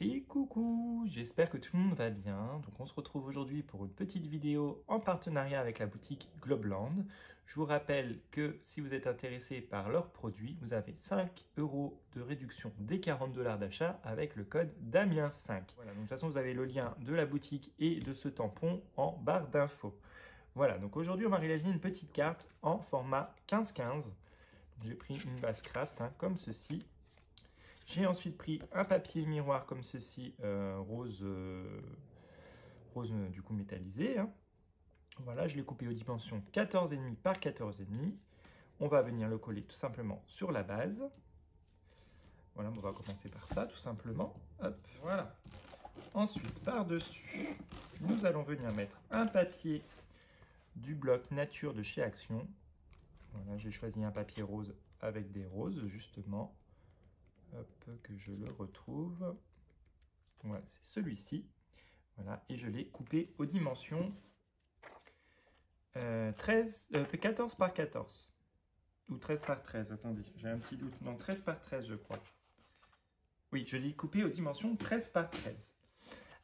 Et coucou, j'espère que tout le monde va bien. Donc on se retrouve aujourd'hui pour une petite vidéo en partenariat avec la boutique Globland. Je vous rappelle que si vous êtes intéressé par leurs produits, vous avez 5 € de réduction dès 40 $ d'achat avec le code Damien5. Voilà, donc de toute façon vous avez le lien de la boutique et de ce tampon en barre d'infos. Voilà, donc aujourd'hui on va réaliser une petite carte en format 15-15. J'ai pris une base craft comme ceci. J'ai ensuite pris un papier miroir comme ceci, rose du coup métallisé. Voilà, je l'ai coupé aux dimensions 14,5 par 14,5. On va venir le coller tout simplement sur la base. Voilà, on va commencer par ça tout simplement. Hop, voilà. Ensuite, par-dessus, nous allons venir mettre un papier du bloc Nature de chez Action. Voilà, j'ai choisi un papier rose avec des roses justement. Hop, que je le retrouve. Voilà, c'est celui-ci. Voilà, et je l'ai coupé aux dimensions 14 par 14. Ou 13 par 13, attendez, j'ai un petit doute. Non, 13 par 13, je crois. Oui, je l'ai coupé aux dimensions 13 par 13.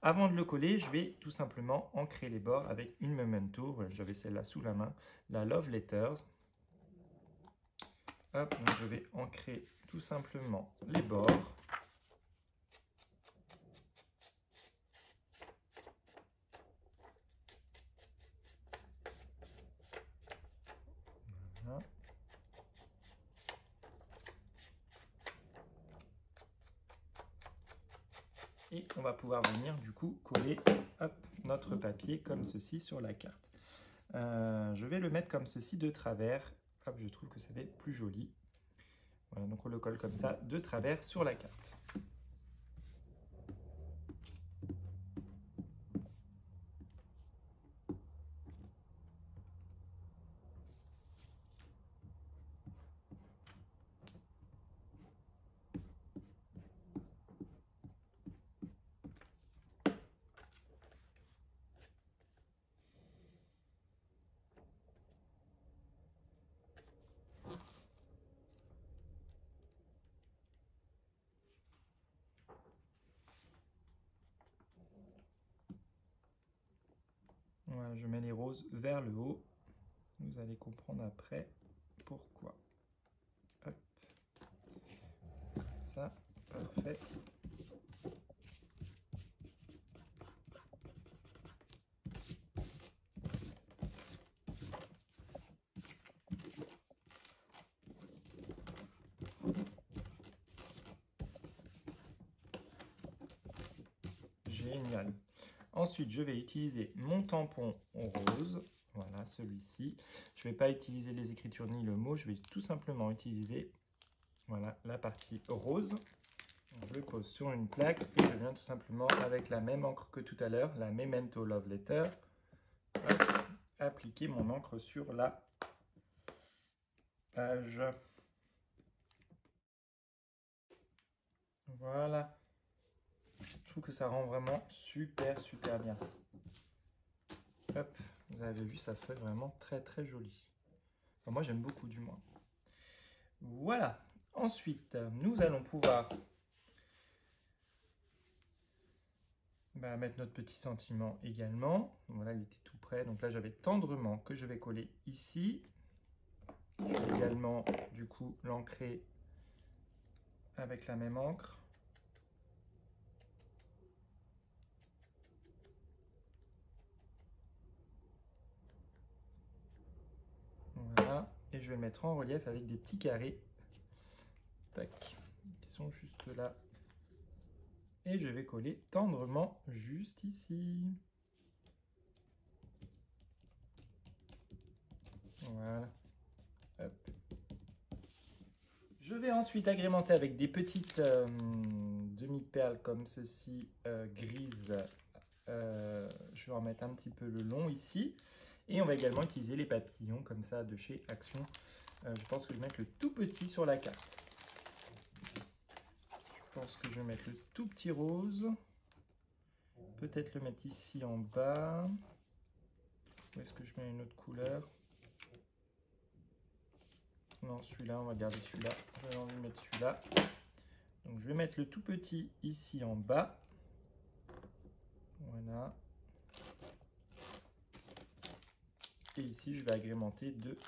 Avant de le coller, je vais tout simplement ancrer les bords avec une Memento. Voilà, j'avais celle-là sous la main, la Love Letters. Hop, donc je vais ancrer tout simplement les bords. Voilà. Et on va pouvoir venir du coup coller notre papier comme ceci sur la carte. Je vais le mettre comme ceci de travers. Hop, je trouve que ça fait plus joli. Voilà, donc on le colle comme ça de travers sur la carte. Voilà, je mets les roses vers le haut. Vous allez comprendre après pourquoi. Hop. Comme ça, parfait. Génial. Ensuite, je vais utiliser mon tampon rose. Voilà, celui-ci. Je ne vais pas utiliser les écritures ni le mot. Je vais tout simplement utiliser voilà, la partie rose. Je le pose sur une plaque et je viens tout simplement avec la même encre que tout à l'heure, la Memento Love Letter, appliquer mon encre sur la page. Voilà. Je trouve que ça rend vraiment super bien. Hop, vous avez vu, ça fait vraiment très joli. Enfin, moi j'aime beaucoup du moins. Voilà. Ensuite, nous allons pouvoir mettre notre petit sentiment également. Voilà, il était tout prêt. Donc là, j'avais tendrement que je vais coller ici. Je vais également, du coup, l'ancrer avec la même encre. Voilà. Et je vais le mettre en relief avec des petits carrés. Tac. Qui sont juste là. Et je vais coller tendrement juste ici. Voilà. Hop. Je vais ensuite agrémenter avec des petites demi-perles comme ceci, grises. Je vais en mettre un petit peu le long ici. Et on va également utiliser les papillons comme ça de chez Action. Je pense que je vais mettre le tout petit sur la carte. Je pense que je vais mettre le tout petit rose. Peut-être le mettre ici en bas. Où est-ce que je mets une autre couleur? Non, celui-là, on va garder celui-là. J'avais envie de mettre celui-là. Donc je vais mettre le tout petit ici en bas. Voilà. Et ici, je vais agrémenter de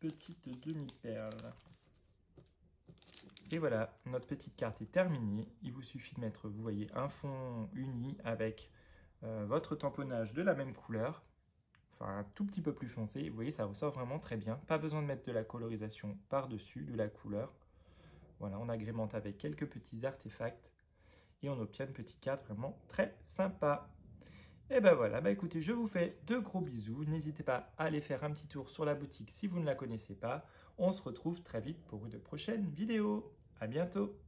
petites demi-perles. Et voilà, notre petite carte est terminée. Il vous suffit de mettre, vous voyez, un fond uni avec votre tamponnage de la même couleur. Enfin, un tout petit peu plus foncé. Vous voyez, ça ressort vraiment très bien. Pas besoin de mettre de la colorisation par-dessus, de la couleur. Voilà, on agrémente avec quelques petits artefacts. Et on obtient une petite carte vraiment très sympa. Et ben voilà, écoutez, je vous fais de gros bisous. N'hésitez pas à aller faire un petit tour sur la boutique si vous ne la connaissez pas. On se retrouve très vite pour une prochaine vidéo. À bientôt.